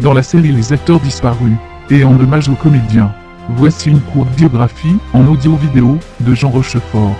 dans la série Les acteurs disparus, et en hommage aux comédiens. Voici une courte biographie, en audio-vidéo, de Jean Rochefort.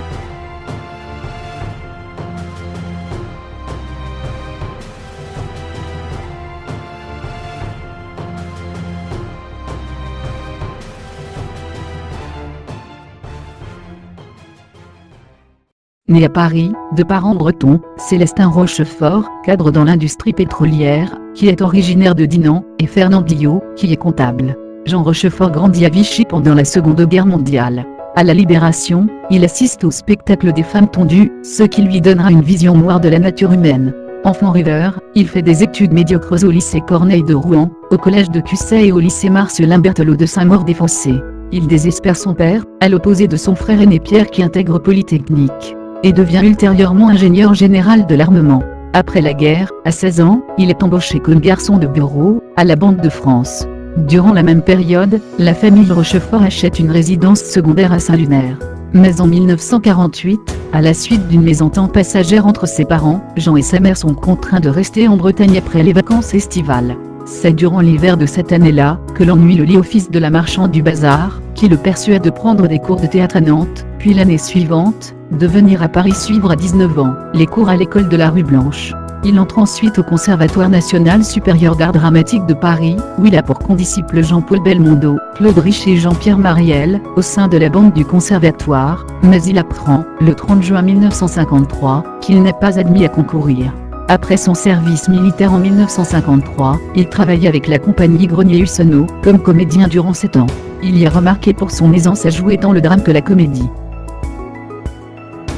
Né à Paris, de parents bretons, Célestin Rochefort, cadre dans l'industrie pétrolière, qui est originaire de Dinan, et Fernand Dillot, qui est comptable. Jean Rochefort grandit à Vichy pendant la Seconde Guerre mondiale. À la Libération, il assiste au spectacle des femmes tondues, ce qui lui donnera une vision noire de la nature humaine. Enfant rêveur, il fait des études médiocres au lycée Corneille de Rouen, au collège de Cussey et au lycée Marcelin Berthelot de Saint-Maur-des-Fossés. Il désespère son père, à l'opposé de son frère aîné Pierre qui intègre Polytechnique, et devient ultérieurement ingénieur général de l'armement. Après la guerre, à 16 ans, il est embauché comme garçon de bureau, à la Banque de France. Durant la même période, la famille Rochefort achète une résidence secondaire à Saint-Lunaire. Mais en 1948, à la suite d'une mésentente passagère entre ses parents, Jean et sa mère sont contraints de rester en Bretagne après les vacances estivales. C'est durant l'hiver de cette année-là, que l'ennui le lie au fils de la marchande du bazar, qui le persuade de prendre des cours de théâtre à Nantes, puis l'année suivante, de venir à Paris suivre à 19 ans, les cours à l'école de la Rue Blanche. Il entre ensuite au Conservatoire national supérieur d'art dramatique de Paris, où il a pour condisciples Jean-Paul Belmondo, Claude Rich et Jean-Pierre Mariel, au sein de la bande du Conservatoire, mais il apprend, le 30 juin 1953, qu'il n'est pas admis à concourir. Après son service militaire en 1953, il travaille avec la compagnie Grenier-Hussenot, comme comédien durant 7 ans. Il y est remarqué pour son aisance à jouer tant le drame que la comédie.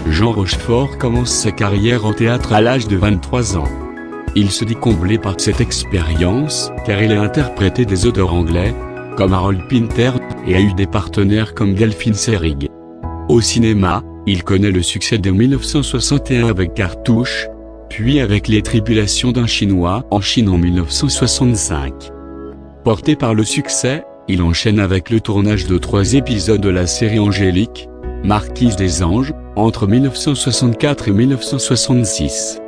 Jean Rochefort commence sa carrière en théâtre à l'âge de 23 ans. Il se dit comblé par cette expérience, car il a interprété des auteurs anglais, comme Harold Pinter, et a eu des partenaires comme Delphine Seyrig. Au cinéma, il connaît le succès de 1961 avec Cartouche, puis avec Les Tribulations d'un Chinois en Chine en 1965. Porté par le succès, il enchaîne avec le tournage de 3 épisodes de la série Angélique, Marquise des Anges, entre 1964 et 1966.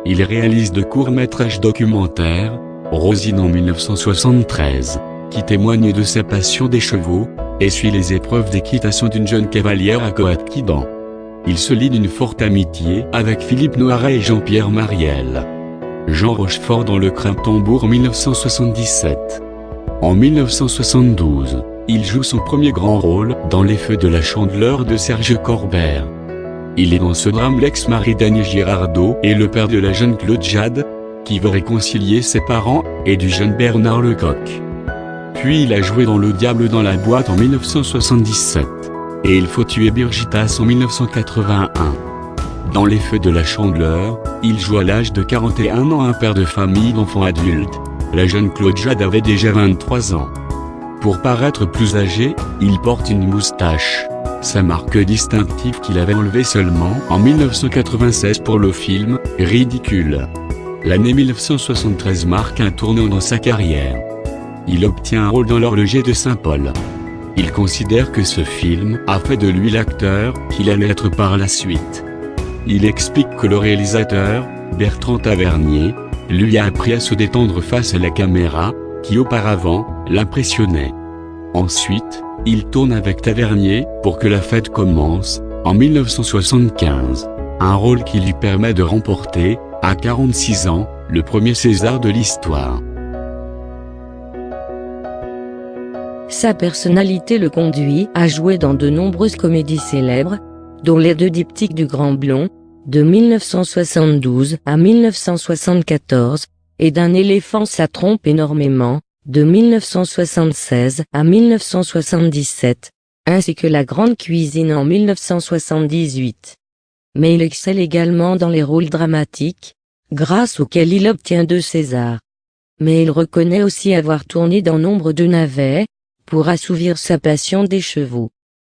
Il réalise de courts-métrages documentaires, Rosine en 1973, qui témoigne de sa passion des chevaux, et suit les épreuves d'équitation d'une jeune cavalière à Coatquidan. Il se lie d'une forte amitié avec Philippe Noiret et Jean-Pierre Mariel. Jean Rochefort dans le Crin-Tambour 1977. En 1972, il joue son premier grand rôle dans Les Feux de la Chandeleur de Serge Corbert. Il est dans ce drame l'ex-mari d'Annie Girardot et le père de la jeune Claude Jade, qui veut réconcilier ses parents, et du jeune Bernard Lecoq. Puis il a joué dans Le Diable dans la boîte en 1977. Et Il faut tuer Birgittas en 1981. Dans Les Feux de la Chandeleur, il joue à l'âge de 41 ans un père de famille d'enfants adultes. La jeune Claude Jade avait déjà 23 ans. Pour paraître plus âgé, il porte une moustache. Sa marque distinctive qu'il avait enlevée seulement en 1996 pour le film « Ridicule ». L'année 1973 marque un tournant dans sa carrière. Il obtient un rôle dans l'Horloger de Saint-Paul. Il considère que ce film a fait de lui l'acteur qu'il allait être par la suite. Il explique que le réalisateur, Bertrand Tavernier, lui a appris à se détendre face à la caméra, qui auparavant l'impressionnait. Ensuite, il tourne avec Tavernier pour que la fête commence, en 1975. Un rôle qui lui permet de remporter, à 46 ans, le premier César de l'histoire. Sa personnalité le conduit à jouer dans de nombreuses comédies célèbres, dont Les Deux Diptyques du Grand Blond, de 1972 à 1974, et D'un éléphant ça trompe énormément, de 1976 à 1977, ainsi que La Grande Cuisine en 1978. Mais il excelle également dans les rôles dramatiques, grâce auxquels il obtient 2 Césars. Mais il reconnaît aussi avoir tourné dans nombre de navets, pour assouvir sa passion des chevaux.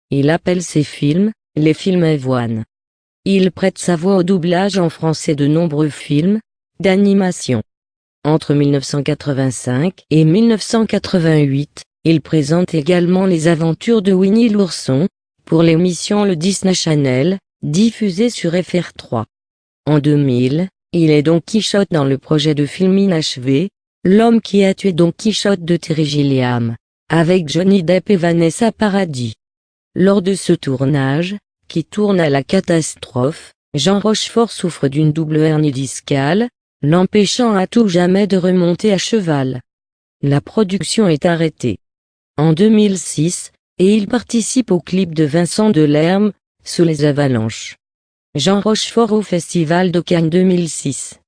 Il appelle ses films, les films avoine. Il prête sa voix au doublage en français de nombreux films, d'animation. Entre 1985 et 1988, il présente également les aventures de Winnie l'ourson, pour l'émission Le Disney Channel, diffusée sur FR3. En 2000, il est Don Quichotte dans le projet de film inachevé, L'homme qui a tué Don Quichotte de Terry Gilliam, avec Johnny Depp et Vanessa Paradis. Lors de ce tournage, qui tourne à la catastrophe, Jean Rochefort souffre d'une double hernie discale, l'empêchant à tout jamais de remonter à cheval. La production est arrêtée en 2006, et il participe au clip de Vincent Delerme, Sous les avalanches. Jean Rochefort au Festival de Cannes 2006.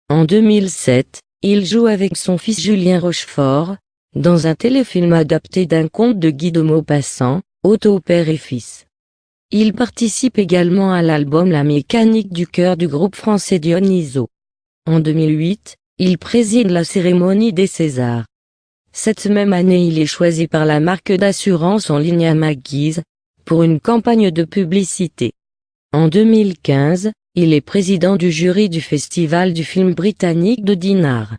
En 2007, il joue avec son fils Julien Rochefort, dans un téléfilm adapté d'un conte de Guy de Maupassant, Otto père et fils. Il participe également à l'album La mécanique du cœur du groupe français Dionyso. En 2008, il préside la cérémonie des Césars. Cette même année, il est choisi par la marque d'assurance en ligne Amaguise, pour une campagne de publicité. En 2015, il est président du jury du Festival du film britannique de Dinard.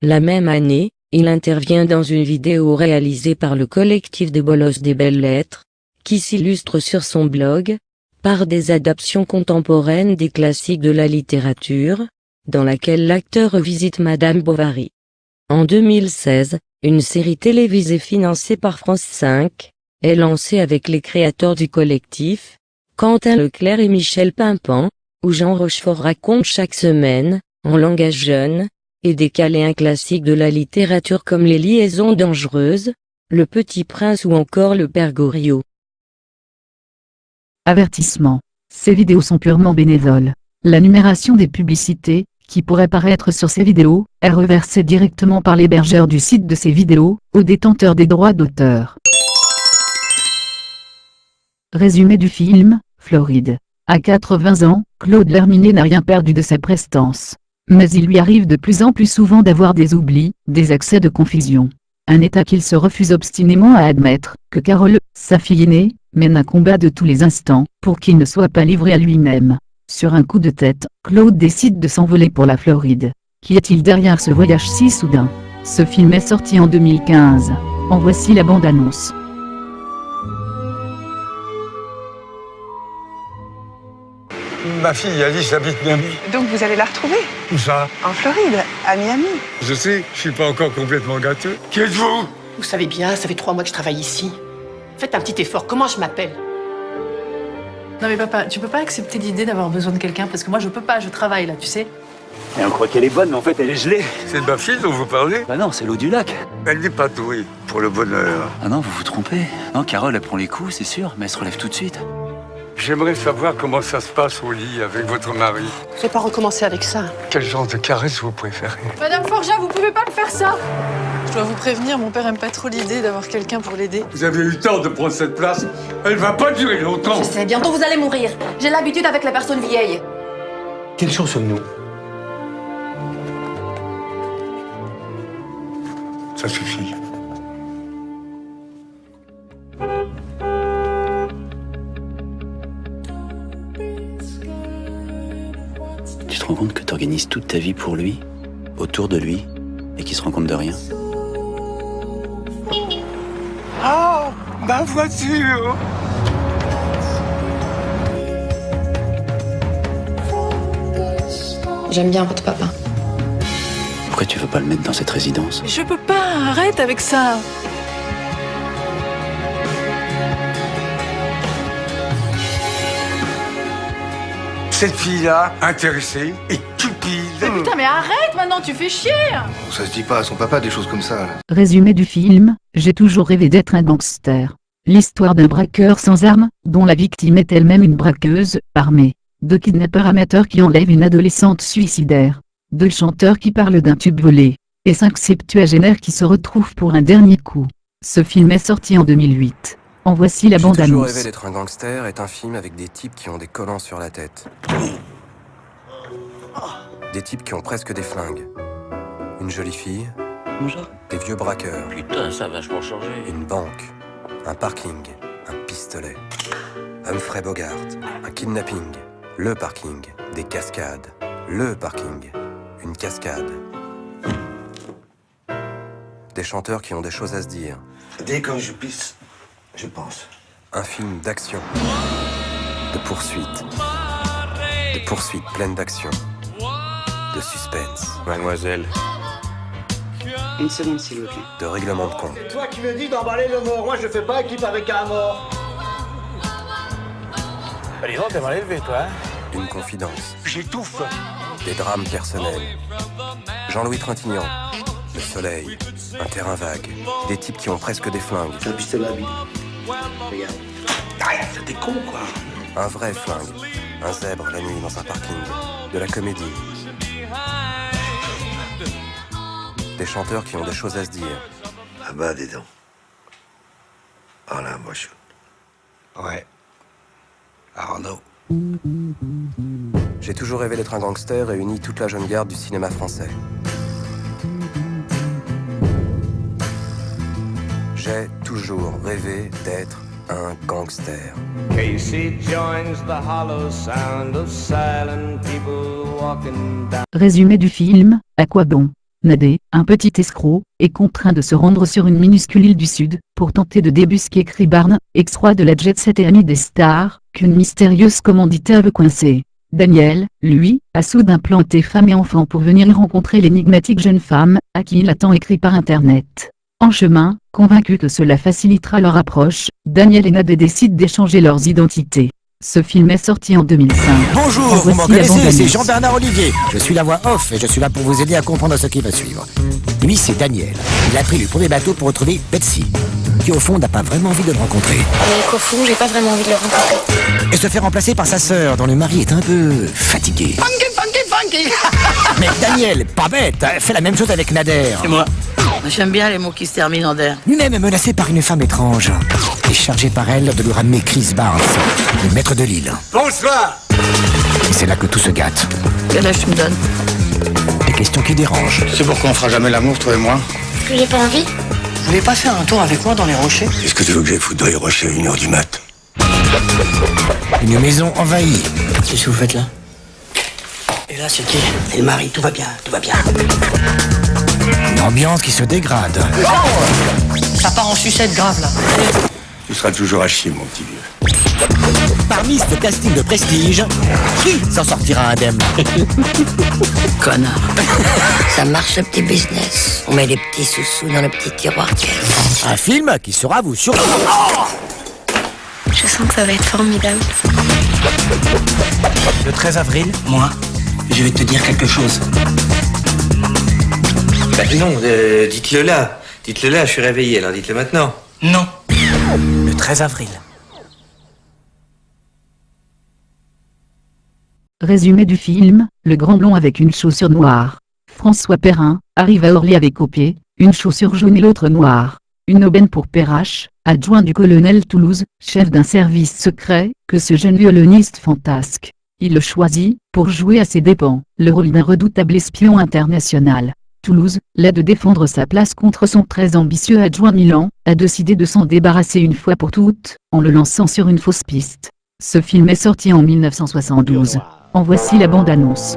La même année, il intervient dans une vidéo réalisée par le collectif des Bolosses des Belles Lettres, qui s'illustre sur son blog, par des adaptations contemporaines des classiques de la littérature, dans laquelle l'acteur revisite Madame Bovary. En 2016, une série télévisée financée par France 5, est lancée avec les créateurs du collectif, Quentin Leclerc et Michel Pimpan, où Jean Rochefort raconte chaque semaine, en langage jeune, et décalé un classique de la littérature comme Les Liaisons dangereuses, Le Petit Prince ou encore Le Père Goriot. Avertissement. Ces vidéos sont purement bénévoles. La numération des publicités, qui pourrait paraître sur ces vidéos, est reversée directement par l'hébergeur du site de ces vidéos, aux détenteurs des droits d'auteur. Résumé du film, Floride. À 80 ans, Claude Lherminet n'a rien perdu de sa prestance. Mais il lui arrive de plus en plus souvent d'avoir des oublis, des accès de confusion. Un état qu'il se refuse obstinément à admettre, que Carole, sa fille aînée, mène un combat de tous les instants, pour qu'il ne soit pas livré à lui-même. Sur un coup de tête, Claude décide de s'envoler pour la Floride. Qu'y a-t-il derrière ce voyage si soudain? Ce film est sorti en 2015. En voici la bande-annonce. Ma fille Alice habite Miami. Donc vous allez la retrouver? Où ça? En Floride, à Miami. Je sais, je suis pas encore complètement gâteux. Qui êtes-vous? Vous savez bien, ça fait 3 mois que je travaille ici. Faites un petit effort, comment je m'appelle? Non mais papa, tu peux pas accepter l'idée d'avoir besoin de quelqu'un parce que moi je peux pas, je travaille là, tu sais. Et on croit qu'elle est bonne, mais en fait elle est gelée. C'est de ma fille dont vous parlez? Bah non, c'est l'eau du lac. Elle n'est pas douée pour le bonheur. Ah non, vous vous trompez. Non, Carole, elle prend les coups, c'est sûr, mais elle se relève tout de suite. J'aimerais savoir comment ça se passe au lit avec votre mari. Je vais pas recommencer avec ça. Quel genre de caresse vous préférez? Madame Forja, vous pouvez pas me faire ça. Je dois vous prévenir, mon père aime pas trop l'idée d'avoir quelqu'un pour l'aider. Vous avez eu le temps de prendre cette place. Elle va pas durer longtemps. Je sais, bientôt vous allez mourir. J'ai l'habitude avec la personne vieille. Quelle chance sommes-nous? Ça suffit. Tu te rends compte que t'organises toute ta vie pour lui, autour de lui, et qu'il se rend compte de rien? Ah, ma voiture! J'aime bien votre papa. Pourquoi tu veux pas le mettre dans cette résidence? Je peux pas, arrête avec ça. Cette fille-là, intéressée et cupide. Putain mais arrête maintenant, tu fais chier. Ça se dit pas à son papa des choses comme ça. Là. Résumé du film, j'ai toujours rêvé d'être un gangster. L'histoire d'un braqueur sans armes, dont la victime est elle-même une braqueuse, armée. De kidnappeurs amateurs qui enlèvent une adolescente suicidaire. De chanteurs qui parlent d'un tube volé. Et 5 septuagénaires qui se retrouvent pour un dernier coup. Ce film est sorti en 2008. En voici la bande-annonce. J'ai toujours rêvé d'être un gangster est un film avec des types qui ont des collants sur la tête. Des types qui ont presque des flingues. Une jolie fille. Bonjour. Des vieux braqueurs. Putain, ça a vachement changé. Une banque. Un parking. Un pistolet. Humphrey Bogart. Un kidnapping. Le parking. Des cascades. Le parking. Une cascade. Des chanteurs qui ont des choses à se dire. Dès que je pisse, je pense. Un film d'action. De poursuite. De poursuite pleine d'action. De suspense. Mademoiselle, Une seconde, s'il vous plaît. de règlement de compte, C'est toi qui me dis d'emballer le mort. Moi, je fais pas équipe avec un mort. Dis donc, t'es mal élevé, toi, hein? d'une confidence, J'étouffe. des drames personnels. Jean-Louis Trintignant, le soleil, un terrain vague, des types qui ont presque des flingues, C'est un pistolet à billes. Regarde. Ah, t'es con, quoi. un vrai flingue, un zèbre la nuit dans un parking, de la comédie. Des chanteurs qui ont des choses à se dire. Ah bah, dis donc. Oh là, moi, je... Ouais. Arnaud. J'ai toujours rêvé d'être un gangster et uni toute la jeune garde du cinéma français. J'ai toujours rêvé d'être un gangster. Casey joins the hollow sound of silent people walking down. Résumé du film, à quoi bon? Nadet, un petit escroc, est contraint de se rendre sur une minuscule île du Sud, pour tenter de débusquer Chris Barnes, ex-roi de la jet-set et ami des stars, qu'une mystérieuse commanditaire veut coincer. Daniel, lui, a soudain planté femme et enfant pour venir rencontrer l'énigmatique jeune femme, à qui il a tant écrit par internet. En chemin, convaincu que cela facilitera leur approche, Daniel et Nadet décident d'échanger leurs identités. Ce film est sorti en 2005. Bonjour, En vous m'en voici la connaissez, bande-annonce. c'est Jean-Bernard Olivier. Je suis la voix off et je suis là pour vous aider à comprendre ce qui va suivre. Lui, c'est Daniel. Il a pris le premier bateau pour retrouver Betsy, qui au fond n'a pas vraiment envie de le rencontrer. Mais qu'au fond, j'ai pas vraiment envie de le rencontrer. Et se fait remplacer par sa sœur, dont le mari est un peu fatigué. Funky Mais Daniel, pas bête, fait la même chose avec Nader. C'est moi. J'aime bien les mots qui se terminent en der. Lui-même est menacé par une femme étrange, et chargé par elle de lui ramener Chris Barnes, le maître de l'île. Bonsoir. Et c'est là que tout se gâte. Quel âge tu me donnes? Des questions qui dérangent. Tu sais pourquoi on fera jamais l'amour, toi et moi? Est-ce que j'ai pas envie? Vous voulez pas faire un tour avec moi dans les rochers? Qu'est-ce que tu veux que j'aille foutre dans les rochers à 1h du mat? Une maison envahie. Qu'est-ce que vous faites là? Et là, c'est qui? C'est le mari, tout va bien, tout va bien. Une ambiance qui se dégrade. Ça part en sucette grave là. Tu seras toujours à chier, mon petit vieux. Parmi ce casting de prestige, qui s'en sortira indemne? Connard. Ça marche le petit business. On met les petits sous-sous dans le petit tiroir caisse. Un film qui saura vous surprendre. Je sens que ça va être formidable. Le 13 avril, Moi, je vais te dire quelque chose. Bah non, dites-le là. Dites-le là, je suis réveillé, alors dites-le maintenant. Non. le 13 avril. Résumé du film, le grand blond avec une chaussure noire. François Perrin, arrive à Orly avec au pied, une chaussure jaune et l'autre noire. Une aubaine pour Perrache, adjoint du colonel Toulouse, chef d'un service secret, que ce jeune violoniste fantasque. Il le choisit, pour jouer à ses dépens, le rôle d'un redoutable espion international. Toulouse, là de défendre sa place contre son très ambitieux adjoint Milan, a décidé de s'en débarrasser une fois pour toutes, en le lançant sur une fausse piste. Ce film est sorti en 1972. En voici la bande-annonce.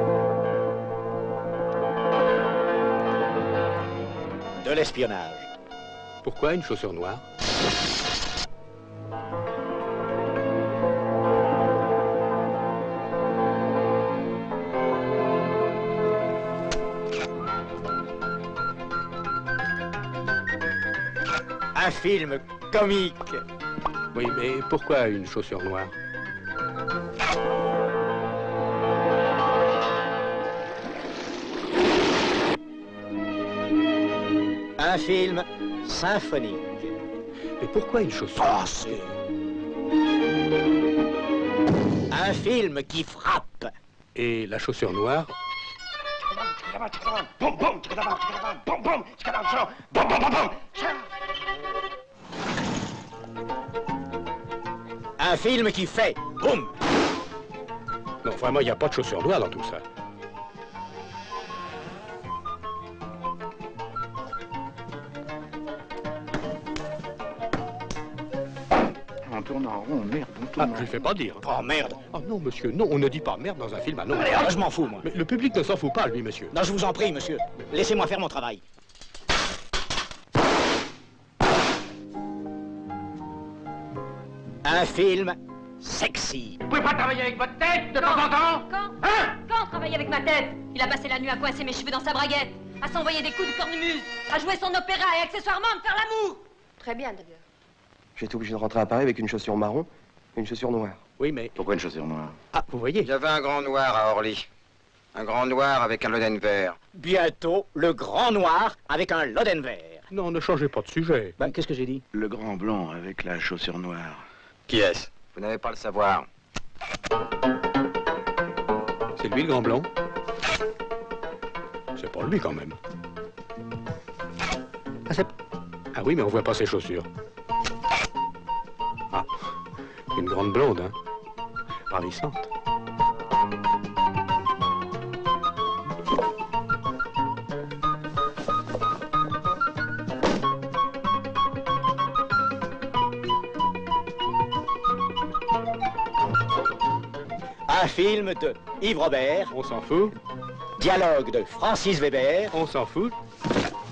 De l'espionnage. Pourquoi une chaussure noire? Un film comique. Oui, mais pourquoi une chaussure noire? Un film symphonique. Mais pourquoi une chaussure? Un film qui frappe. Et la chaussure noire? Un film qui fait boum. Non, vraiment, il n'y a pas de chaussure noire dans tout ça. On tourne en rond, merde, on tourne Ah, je ne fais pas dire. Oh merde. Oh non, monsieur, non, on ne dit pas merde dans un film à non. Allez, je m'en fous, moi. Mais le public ne s'en fout pas, lui, monsieur. Non, je vous en prie, monsieur. Laissez-moi faire mon travail. Un film sexy. Vous pouvez pas travailler avec votre tête de temps en temps? Quand travailler avec ma tête? Il a passé la nuit à coincer mes cheveux dans sa braguette. à s'envoyer des coups de cornemuse, à jouer son opéra et accessoirement à me faire l'amour. Très bien, d'ailleurs. J'ai été obligé de rentrer à Paris avec une chaussure marron et une chaussure noire. Oui, mais... Pourquoi une chaussure noire? Ah, vous voyez. Il y avait un grand noir à Orly. Un grand noir avec un loden vert. Bientôt, le grand noir avec un loden vert. Non, ne changez pas de sujet. Ben, qu'est-ce que j'ai dit? Le grand blanc avec la chaussure noire. Qui est-ce? Vous n'avez pas le savoir. C'est lui, le grand blanc? C'est pas lui, quand même. Ah oui, mais on voit pas ses chaussures. Ah, une grande blonde, hein. Ravissante. Un film de Yves Robert. On s'en fout. Dialogue de Francis Weber. On s'en fout.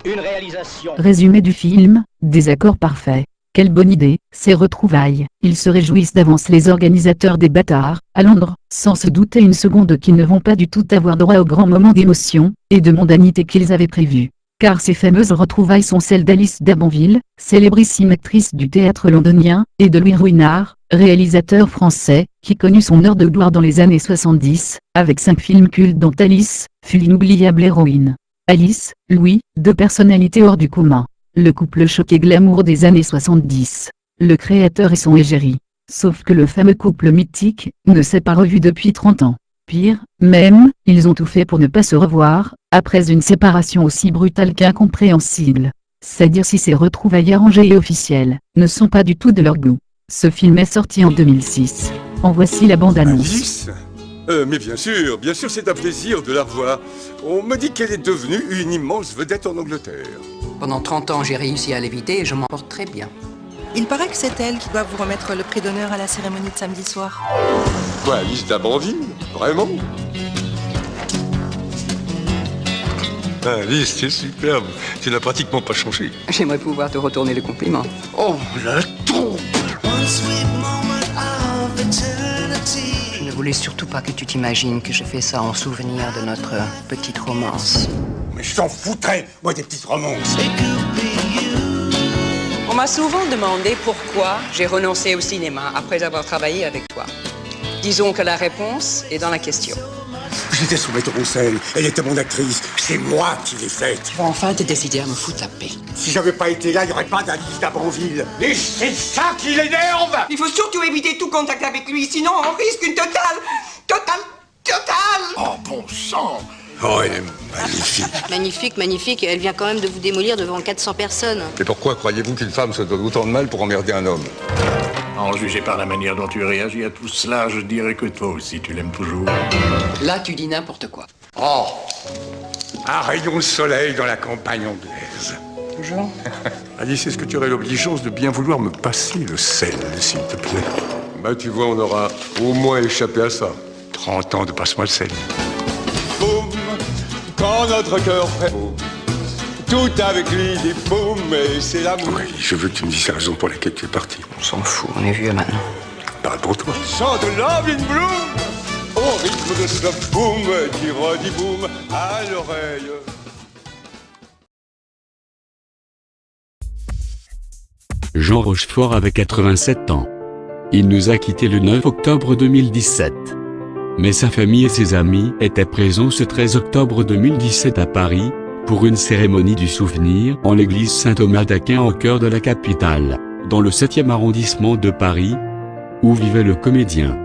Une réalisation. Résumé du film, désaccord parfait. Quelle bonne idée, ces retrouvailles. Ils se réjouissent d'avance les organisateurs des bâtards, à Londres, sans se douter une seconde qu'ils ne vont pas du tout avoir droit au grand moment d'émotion, et de mondanité qu'ils avaient prévu. Car ces fameuses retrouvailles sont celles d'Alice d'Abonville, célébrissime actrice du théâtre londonien, et de Louis Ruinart, réalisateur français, qui connut son heure de gloire dans les années 70, avec 5 films cultes dont Alice fut l'inoubliable héroïne. Alice, Louis, deux personnalités hors du commun. Le couple choc et glamour des années 70. Le créateur et son égérie. Sauf que le fameux couple mythique ne s'est pas revu depuis 30 ans. Pire, même, ils ont tout fait pour ne pas se revoir, après une séparation aussi brutale qu'incompréhensible. C'est dire si ces retrouvailles arrangées et officielles ne sont pas du tout de leur goût. Ce film est sorti en 2006. En voici la bande-annonce. Alice ? Mais bien sûr, c'est un plaisir de la revoir. On me dit qu'elle est devenue une immense vedette en Angleterre. Pendant 30 ans, j'ai réussi à l'éviter et je m'en porte très bien. Il paraît que c'est elle qui doit vous remettre le prix d'honneur à la cérémonie de samedi soir. Quoi, Alice d'Abonville? Vraiment? Alice, c'est superbe. Tu n'as pratiquement pas changé. J'aimerais pouvoir te retourner le compliment. Oh, la trompe! Je ne voulais surtout pas que tu t'imagines que je fais ça en souvenir de notre petite romance. Mais je t'en foutrais, moi, des petites romances. On m'a souvent demandé pourquoi j'ai renoncé au cinéma après avoir travaillé avec toi. Disons que la réponse est dans la question. J'étais son metteur en scène, elle était mon actrice, c'est moi qui l'ai faite. Tu vas enfin te décider à me foutre la paix. Si j'avais pas été là, il n'y aurait pas d'Alice d'Abonville. Et c'est ça qui l'énerve! Il faut surtout éviter tout contact avec lui, sinon on risque une totale... Oh, bon sang! Oh, elle est magnifique. Magnifique, elle vient quand même de vous démolir devant 400 personnes. Et pourquoi croyez-vous qu'une femme se donne autant de mal pour emmerder un homme? En juger par la manière dont tu réagis à tout cela, je dirais que toi aussi tu l'aimes toujours. Là, tu dis n'importe quoi. Oh! Un rayon de soleil dans la campagne anglaise. Toujours? Alice, est-ce que tu aurais l'obligeance de bien vouloir me passer le sel, s'il te plaît? Bah, tu vois, on aura au moins échappé à ça. 30 ans de passe-moi le sel. Boum! Quand notre cœur fait boum, tout avec lui dit boum, et c'est l'amour. Oui, je veux que tu me dises la raison pour laquelle tu es parti. On s'en fout, on est vieux maintenant. Parle pour toi. Chant de Love in Bloom, au rythme de ce boum qui redit boum à l'oreille. Jean Rochefort avait 87 ans. Il nous a quittés le 9 octobre 2017. Mais sa famille et ses amis étaient présents ce 13 octobre 2017 à Paris, pour une cérémonie du souvenir en l'église Saint-Thomas d'Aquin au cœur de la capitale, dans le 7e arrondissement de Paris, où vivait le comédien.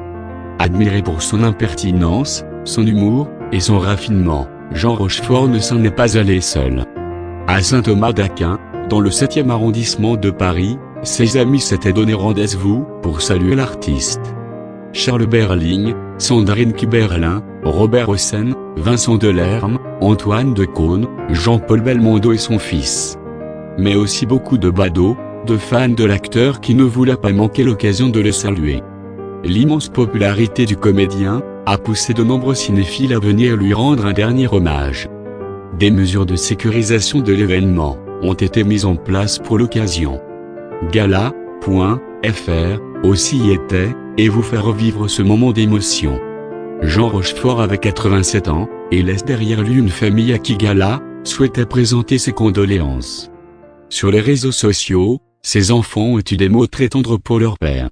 Admiré pour son impertinence, son humour, et son raffinement, Jean Rochefort ne s'en est pas allé seul. À Saint-Thomas d'Aquin, dans le 7e arrondissement de Paris, ses amis s'étaient donné rendez-vous pour saluer l'artiste. Charles Berling, Sandrine Kiberlin, Robert Hossein, Vincent Delerme, Antoine Decaune, Jean-Paul Belmondo et son fils. Mais aussi beaucoup de badauds, de fans de l'acteur qui ne voulaient pas manquer l'occasion de le saluer. L'immense popularité du comédien a poussé de nombreux cinéphiles à venir lui rendre un dernier hommage. Des mesures de sécurisation de l'événement ont été mises en place pour l'occasion. Gala.fr aussi y était, et vous faire revivre ce moment d'émotion. Jean Rochefort avait 87 ans, et laisse derrière lui une famille à qui Gala souhaitait présenter ses condoléances. Sur les réseaux sociaux, ses enfants ont eu des mots très tendres pour leur père.